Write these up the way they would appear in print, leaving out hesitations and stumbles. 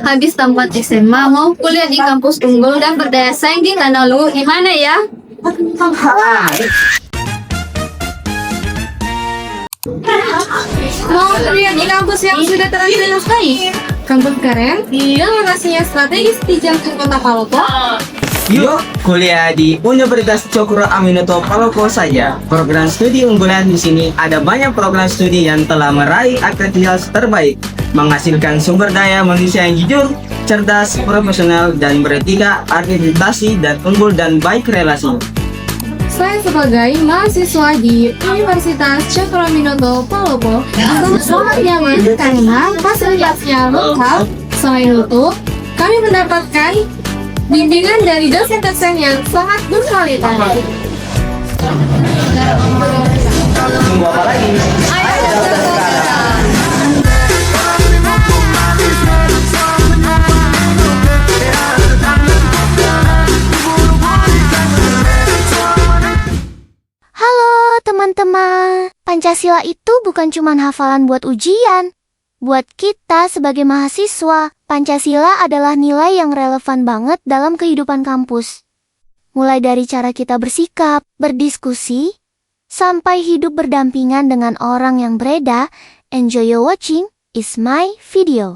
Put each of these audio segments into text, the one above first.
habis tamat SMA mau kuliah di kampus unggul dan berdaya saing di tanah luhur, gimana ya? Mau kuliah di kampus yang sudah terintegrasi? Kampus keren, yang lokasinya strategis di jantung kota Palopo. Yuk, kuliah di Universitas Cokro Aminoto Palopo saja. Program studi unggulan di sini ada banyak program studi yang telah meraih akreditasi terbaik, menghasilkan sumber daya manusia yang jujur, cerdas, profesional, dan beretika, akreditasi dan unggul dan baik relasi. Saya sebagai mahasiswa di Universitas Cokro Aminoto Palopo sangat nyaman karena fasilitasnya lengkap. Selain itu, kami mendapatkan bimbingan dari dosen-dosen yang sangat berkualitas. Tunggu apa lagi? Ayo daftar sekarang. Halo teman-teman, Pancasila itu bukan cuma hafalan buat ujian. Buat kita sebagai mahasiswa, Pancasila adalah nilai yang relevan banget dalam kehidupan kampus. Mulai dari cara kita bersikap, berdiskusi, sampai hidup berdampingan dengan orang yang berbeda. Enjoy your watching, is my video.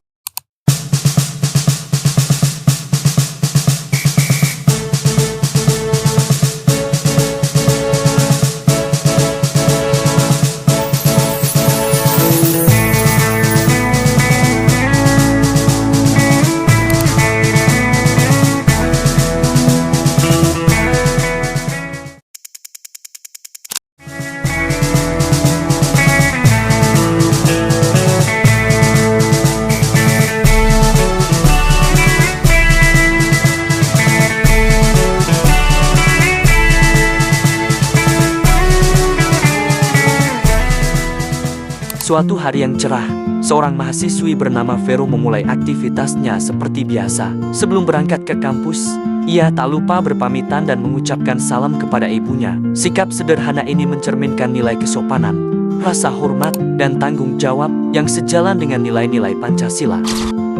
Suatu hari yang cerah, seorang mahasiswi bernama Vero memulai aktivitasnya seperti biasa. Sebelum berangkat ke kampus, ia tak lupa berpamitan dan mengucapkan salam kepada ibunya. Sikap sederhana ini mencerminkan nilai kesopanan, rasa hormat, dan tanggung jawab yang sejalan dengan nilai-nilai Pancasila.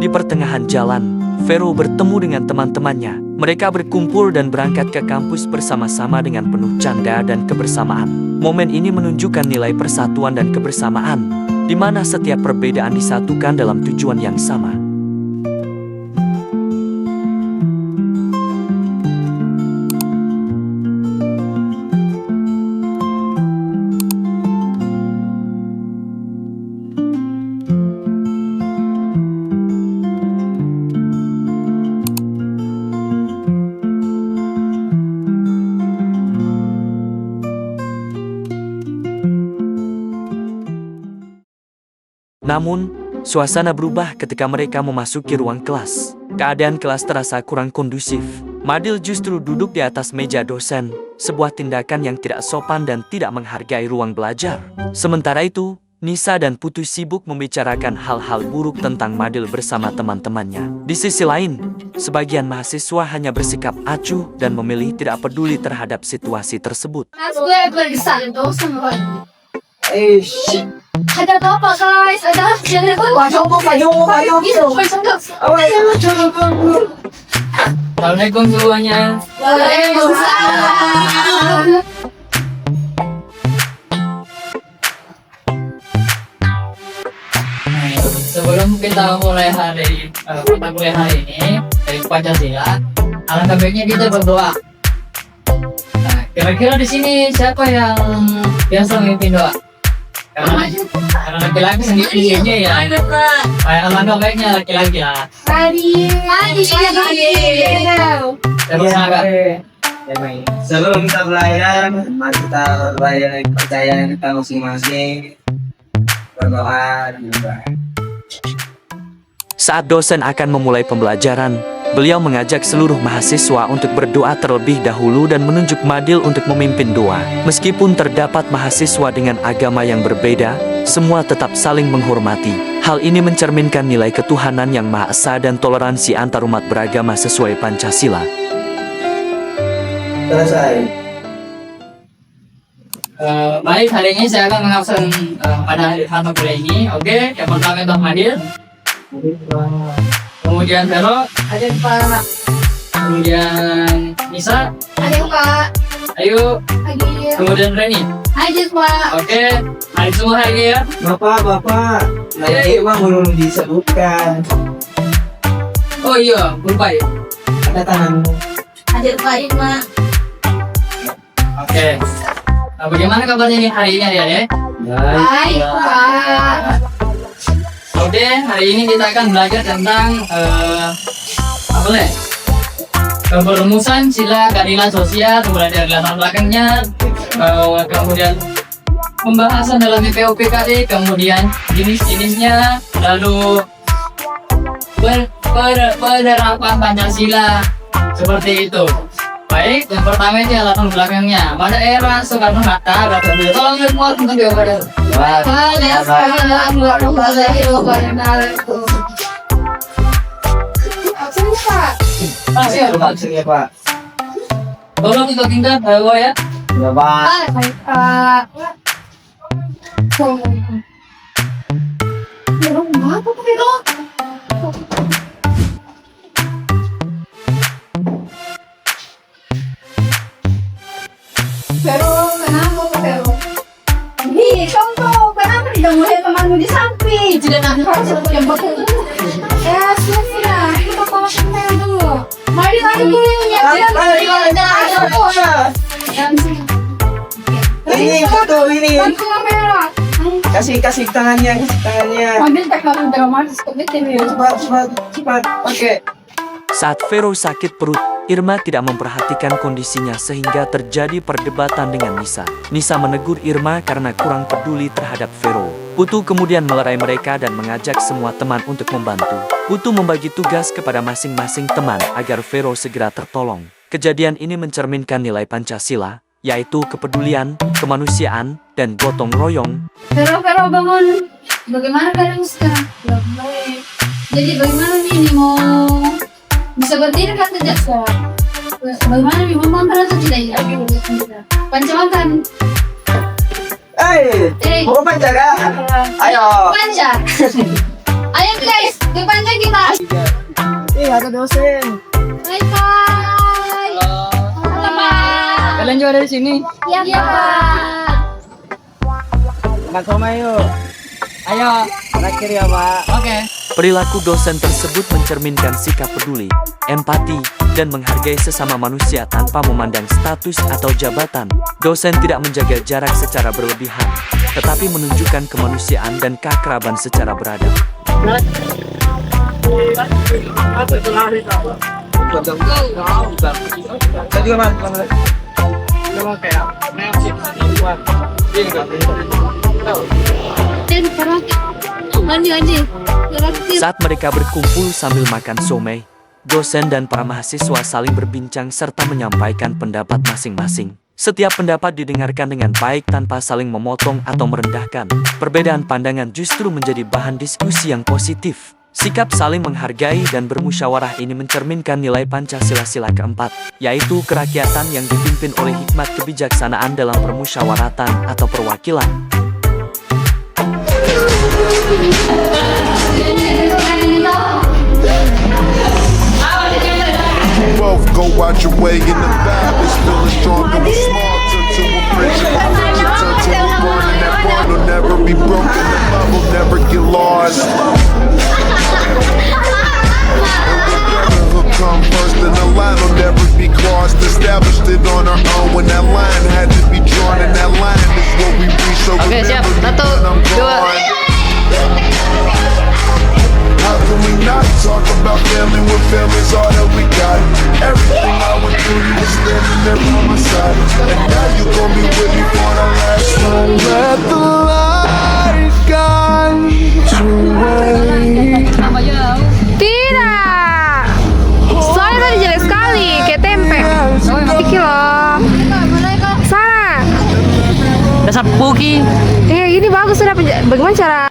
Di pertengahan jalan, Vero bertemu dengan teman-temannya. Mereka berkumpul dan berangkat ke kampus bersama-sama dengan penuh canda dan kebersamaan. Momen ini menunjukkan nilai persatuan dan kebersamaan, di mana setiap perbedaan disatukan dalam tujuan yang sama. Namun, suasana berubah ketika mereka memasuki ruang kelas. Keadaan kelas terasa kurang kondusif. Madil justru duduk di atas meja dosen, sebuah tindakan yang tidak sopan dan tidak menghargai ruang belajar. Sementara itu, Nisa dan Putu sibuk membicarakan hal-hal buruk tentang Madil bersama teman-temannya. Di sisi lain, sebagian mahasiswa hanya bersikap acuh dan memilih tidak peduli terhadap situasi tersebut. Ada apa guys? Ada jangan Assalamualaikum semuanya. Waalaikumsalam. Sebelum kita mulai mata kuliah hari ini dari Pancasila, alangkah baiknya kita berdoa. Nah, kira-kira di sini siapa yang biasa memimpin doa? Karena laki-laki sendirinya ya. Alangkah baiknya laki-laki lah. Sebelum kita belajar, mari kita belajar dengan kepercayaan kita masing-masing. Berdoa juga. Saat dosen akan memulai pembelajaran, beliau mengajak seluruh mahasiswa untuk berdoa terlebih dahulu dan menunjuk Madil untuk memimpin doa. Meskipun terdapat mahasiswa dengan agama yang berbeda, semua tetap saling menghormati. Hal ini mencerminkan nilai ketuhanan yang Maha Esa dan toleransi antarumat beragama sesuai Pancasila. Selesai. Baik, hari ini saya akan mengabsen pada mata kuliah ini. Oke, yang pertama itu Madil. kemudian Vero, Ada Pak. kemudian Nisa, Ada Pak. ayo, Hadir. kemudian Reni. Hadir Pak. Oke, hari semua hari ya. Bapak, nanti mah belum disebutkan. Oh iya, lupa ya. Ada tanganmu. Hadir Pak Irma. Oke. Nah, bagaimana kabarnya nih hari ini adik-adik? Baik Pak. Oke, hari ini kita akan belajar tentang apa nih? Perumusan sila keadilan sosial, kemudian dari latar belakangnya, kemudian pembahasan dalam PPOPKD, kemudian jenis-jenisnya, lalu penerapan Pancasila seperti itu. Baik, yang pertama ini latar belakangnya. Pada era Soekarno-Hatta, tolong semua untuk diobati. Masih Maksudnya Pak. tolong untuk tingkat bawah ya. Ya Pak. Baik Pak. Pero, kenapa Pero? Nih, contoh, kenapa tidak mulai temanmu di samping? Tidak nanti harus yang betul. Ya, sudah, kita tolak kenal dulu. Mari dulu ya. Ini betul ini. Bantu kamera. Kasih tangannya. Ambil teknologi dramatis seperti ini. Cepat. Oke. Saat Vero sakit perut, Irma tidak memperhatikan kondisinya sehingga terjadi perdebatan dengan Nisa. Nisa menegur Irma karena kurang peduli terhadap Vero. Putu kemudian melerai mereka dan mengajak semua teman untuk membantu. Putu membagi tugas kepada masing-masing teman agar Vero segera tertolong. Kejadian ini mencerminkan nilai Pancasila, yaitu kepedulian, kemanusiaan, dan gotong royong. Vero bangun. Bagaimana keadaan sekarang? Baik. Jadi bagaimana nih ini mau bisa berdiri kan tidak sekarang? Bagaimana nih mau makan atau tidak ya? Pancaman. Mau pancaga? Ayo. Panca. Ayo guys, ke panca kita. Ada dosen. Bye bye. Bye. Kalian juga dari sini. Iya Pak. Makan sama yuk. Ayo. Terakhir ya Pak. Oke. Perilaku dosen tersebut mencerminkan sikap peduli, empati, dan menghargai sesama manusia tanpa memandang status atau jabatan. Dosen tidak menjaga jarak secara berlebihan, tetapi menunjukkan kemanusiaan dan keakraban secara beradab. Saya juga Mas. Mandi. Saat mereka berkumpul sambil makan somai, dosen dan para mahasiswa saling berbincang serta menyampaikan pendapat masing-masing. Setiap pendapat didengarkan dengan baik tanpa saling memotong atau merendahkan. Perbedaan pandangan justru menjadi bahan diskusi yang positif. Sikap saling menghargai dan bermusyawarah ini mencerminkan nilai Pancasila sila keempat, yaitu kerakyatan yang dipimpin oleh hikmat kebijaksanaan dalam permusyawaratan atau perwakilan. Both go out your way in the vibe is feeling stronger with small turn to a bridge and my future turn to a bond and that bond will never be broken, the love will never get lost. Brotherhood come first and the line will never be crossed. Established it on our own when that line had to be drawn, and that line is what we reach. So Oke, siap. remember me 1, when I'm 2. gone. How can we not talk about family when family's all that we got? Everything I went through, you were standing there by my side, and now you gon' be with me for the last time. Let the light guide your way. Tidak. Soalnya tadi jelek sekali, kayak tempe. Iki loh. Sana. Dasar puki. Ini bagus sudah. Bagaimana cara